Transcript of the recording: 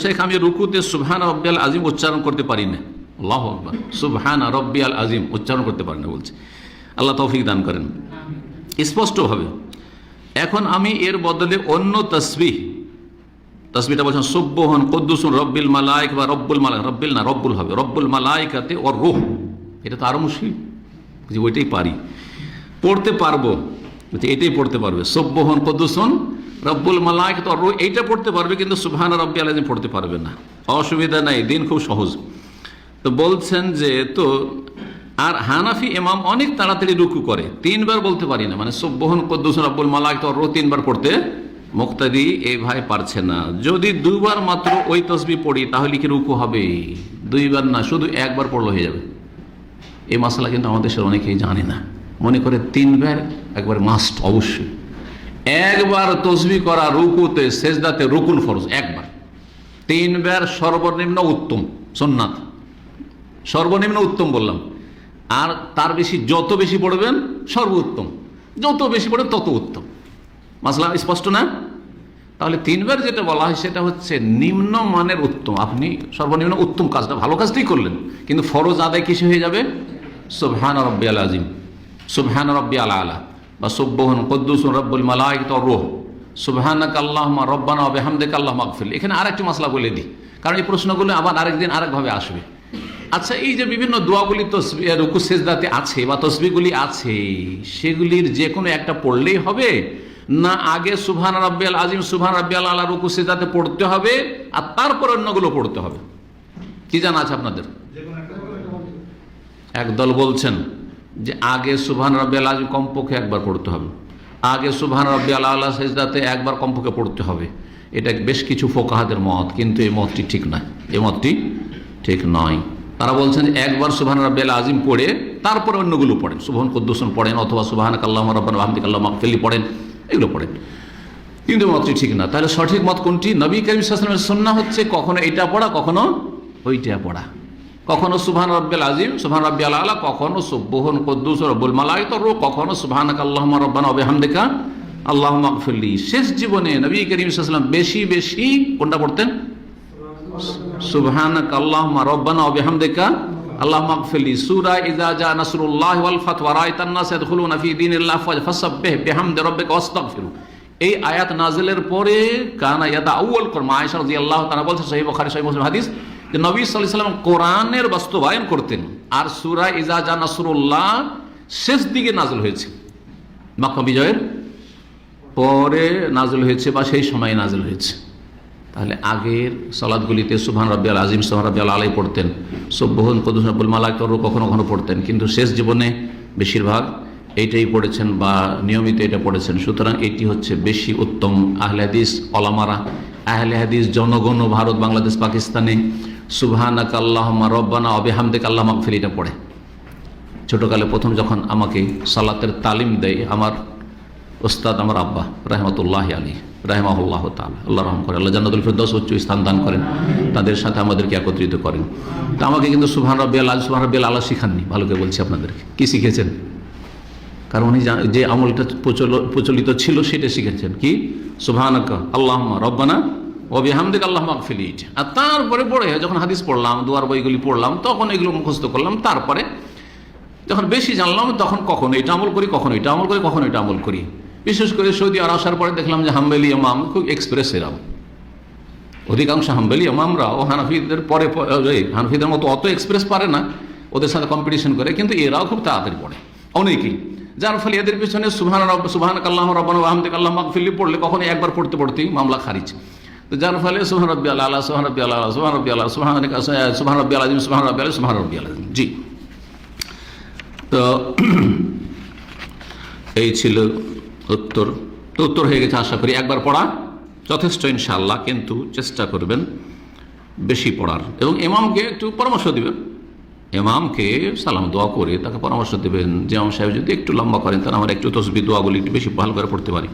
শেখ আমি রুকুতে সুবহান রব্বিয়াল আজিম উচ্চারণ করতে পারি না। আল্লাহু আকবার, সুবহান রব্বিয়াল আজিম উচ্চারণ করতে পারি না বলছে। আল্লাহ তৌফিক দান করেন স্পষ্টভাবে। এখন আমি এর বদলে অন্য তসবিহটা বলছেন সুবহান কুদ্দুসুন রব্বিল মালাইকা বা রব্বুল মালাইকা, রব্বিল না রব্বুল হবে, রব্বুল মালাইকাতে ওর রূহ। এটা তো আরো মুশকিল, যে ওইটাই পারি, পড়তে পারবো, এটাই পড়তে পারবে। সুবহান কুদ্দুসুন রব্বুল মালাইকাতে ওর রূহ এইটা পড়তে পারবে, কিন্তু সুবহান রব্বিয়াল আযীম পড়তে পারবে না। অসুবিধা নাই, দিন খুব সহজ। তো বলছেন যে তো আর হানাফি ইমাম অনেক তাড়াতাড়ি রুকু করে, তিনবার বলতে পারি না, মানে সুবহান কুদ্দুসুন রব্বুল মালাইকাতে ওর রূহ তিনবার পড়তে মুক্তাদি এই ভাই পারছে না। যদি দুবার মাত্র ওই তসবিহ পড়ি তাহলে কি রুকু হবে? দুইবার না, শুধু একবার পড়লে হয়ে যাবে। এই মাসালা কিন্তু আমাদের দেশের অনেকেই জানে না, মনে করে তিনবার একবার মাস্ট, অবশ্যই একবার তসবিহ করা রুকুতে সেজদাতে রুকুন ফরজ একবার, তিনবার সর্বনিম্ন উত্তম সুন্নাত, সর্বনিম্ন উত্তম বললাম। আর তার বেশি যত বেশি পড়বেন সর্বোত্তম, যত বেশি পড়বেন তত উত্তম। মাসলা স্পষ্ট না? তাহলে তিনবার যেটা বলা হয় সেটা হচ্ছে নিম্ন মানের উত্তম। আপনি সর্বনিম্ন উত্তম কাজটা, ভালো কাজটাই করলেন, কিন্তু ফরজ আদায় কিছু হয়ে যাবে সুবহান রব্বিয়াল আযীম, সুবহান রব্বিয়াল আলা, বা সুবহান কুদ্দুসুন রব্বুল মালাইকাতি ওর রূহ, সুবহানাকা আল্লাহুম্মা রব্বানা ওয়া বিহামদিকা আল্লাহুম্মা আগফির। এখানে আরেকটি মাসলা বলে দিই, কারণ এই প্রশ্নগুলো আবার আরেকদিন আরেকভাবে আসবে। আচ্ছা, এই যে বিভিন্ন দোয়াগুলি রুকু সেজদাতে আছে বা তসবিহগুলি আছে, সেগুলির যে কোনো একটা পড়লেই হবে, না আগে সুবহান রাব্বিয়াল আযীম সুবহান রাব্বিয়াল আলা রুকু সেজদাতে পড়তে হবে আর তারপর অন্যগুলো পড়তে হবে? কি জানা আছে আপনাদের? একদল বলছেন যে আগে সুবহান রাব্বিয়াল আযীম কমপক্ষে একবার পড়তে হবে, আগে সুবহান রাব্বিয়াল আলা সেজদাতে একবার কমপক্ষে পড়তে হবে। এটা বেশ কিছু ফুকাহাদের মত, কিন্তু এই মতটি ঠিক নয়, এই মতটি ঠিক নয়। তারা বলছেন যে একবার সুবহান রাব্বিয়াল আযীম পড়ে তারপর অন্যগুলো পড়েন, সুবহান কুদ্দুসুন পড়েন, অথবা সুবহানাকা আল্লাহুম্মা রব্বানা ওয়া বিহামদিকা আল্লাহুম্মা আগফির পড়েন, এগুলো পড়েন। কিন্তু মতটি ঠিক না। তাহলে সঠিক মত কোনটি? নবী করিম সাল্লাল্লাহু আলাইহি ওয়াসাল্লামের সুন্নাহ হচ্ছে কখনো এটা পড়া, কখনো ওইটা পড়া, কখনো সুবহান রাব্বিয়াল আযীম সুবহান রাব্বিয়াল আলা, কখনো সুবহান কুদ্দুস রব্বুল মালাইকাতি ওর রূহ, কখনো সুবহানাকা আল্লাহুম্মা রব্বানা ওয়া বিহামদিকা আল্লাহুম্মা আগফিরলি। শেষ জীবনে নবী করিম সাল্লাল্লাহু আলাইহি ওয়াসাল্লাম বেশি বেশি কোনটা পড়তেন? সুবহানাকা আল্লাহুম্মা রব্বানা ওয়া বিহামদিকা আল্লাহুম্মা আগফিরলি। সূরা ইযা জা নাসরুল্লাহি ওয়াল ফাতহু ওয়া রাআইতান নাস ইয়াদখুলুনা ফি দীনিল্লাহি ফাসাব্বিহ বিহামদি রাব্বিকা ওয়াস্তাগফিরু। এই আয়াত নাজিলের পরে কানা ইয়াতাআউয়াল কুরআন, আয়েশা রাদিয়াল্লাহু তাআলা বলছেন সহিহ বুখারী সহিহ মুসলিম হাদিস, যে নবী সাল্লাল্লাহু আলাইহি ওয়াসাল্লাম কোরআনের বাস্তবায়ন করতেন। আর সূরা ইযা জা নাসরুল্লাহ শেষ দিকে নাজিল হয়েছে, মক্কা বিজয়ের পরে নাজিল হয়েছে বা সেই সময় নাজিল হয়েছে। তাহলে আগের সালাতগুলিতে সুবহান রাব্বিয়াল আযীম সুবহান রাব্বিয়াল আলা পড়তেন, সুবহান কুদ্দুস রব্বুল মালাইকাতি ওর রূহ কখনো কখনো পড়তেন, কিন্তু শেষ জীবনে বেশিরভাগ এইটাই পড়েছেন বা নিয়মিত এটা পড়েছেন। সুতরাং এটি হচ্ছে বেশি উত্তম। আহলে হাদিস ওলামারা, আহলে হাদিস জনগণ ভারত, বাংলাদেশ, পাকিস্তানে সুবহানাকা আল্লাহুম্মা রব্বানা ওয়া বিহামদিকা আল্লাহুম্মা আগফির এটা পড়ে। ছোটকালে প্রথম যখন আমাকে সালাতের তালিম দেয় আমার ওস্তাদ, আমার আব্বা রাহমাতুল্লাহি আলাইহি রাহিমাহুল্লাহ তাআলা, আল্লাহ রহম করে, আল্লাহ জান্নাতুল ফিরদাউস উচ্চ স্থান দান করেন, তাদের সাথে আমাদেরকে একত্রিত করেন। তো আমাকে কিন্তু সুবহান রাব্বিয়াল আযীম সুবহান রাব্বিয়াল আলা শিখাননি, ভালো করে বলছি আপনাদেরকে। কি শিখেছেন? কারণ উনি যে আমলটা প্রচলিত ছিল সেটা শিখেছেন, কি? সুবহানাকা আল্লাহুম্মা রব্বানা ওয়া বিহামদিকা আল্লাহুম্মা আগফির। আর তারপরে পড়ে যখন হাদিস পড়লাম, দুয়ার বইগুলি পড়লাম, তখন এগুলো মুখস্থ করলাম। তারপরে যখন বেশি জানলাম তখন কখনো এটা আমল করি, কখনো এটা আমল করি, কখনো এটা আমল করি। বিশেষ করে সৌদি আরব আসার পরে দেখলাম যে হাম্বলি ইমাম খুব এক্সপ্রেস এরাম, অধিকাংশ হাম্বলি ইমামরাও হানাফিদের পরে, হানাফিদের মতো অত এক্সপ্রেস পারে না, ওদের সাথে কম্পিটিশন করে, কিন্তু এরাও খুব তাড়াতাড়ি পড়ে অনেকেই। যার ফলে এদের পিছনে সুবহানাকা আল্লাহুম্মা রব্বানা ওয়া বিহামদিকা আল্লাহুম্মা আগফির পড়লে কখনো একবার পড়তে পড়তেই মামলা খারিজ। তো যার ফলে সুবহান রাব্বিয়াল আলা সুবহান রাব্বিয়াল আলা সুবহান রাব্বিয়াল আলা সুবহান রাব্বিয়াল আযীম সুবহান রাব্বিয়াল সুবহান রাব্বিয়াল আযীম। জি, তো এই ছিল উত্তর। তো উত্তর হয়ে গেছে আশা করি। একবার পড়া যথেষ্ট ইনশাআল্লাহ, কিন্তু চেষ্টা করবেন বেশি পড়ার, এবং ইমামকে একটু পরামর্শ দিবেন, ইমামকে সালাম দোয়া করে তাকে পরামর্শ দেবেন যে ইমাম সাহেব যদি একটু লম্বা করেন তাহলে আমরা একটু তসবিহ দোয়াগুলি একটু বেশি ভালো করে পড়তে পারি।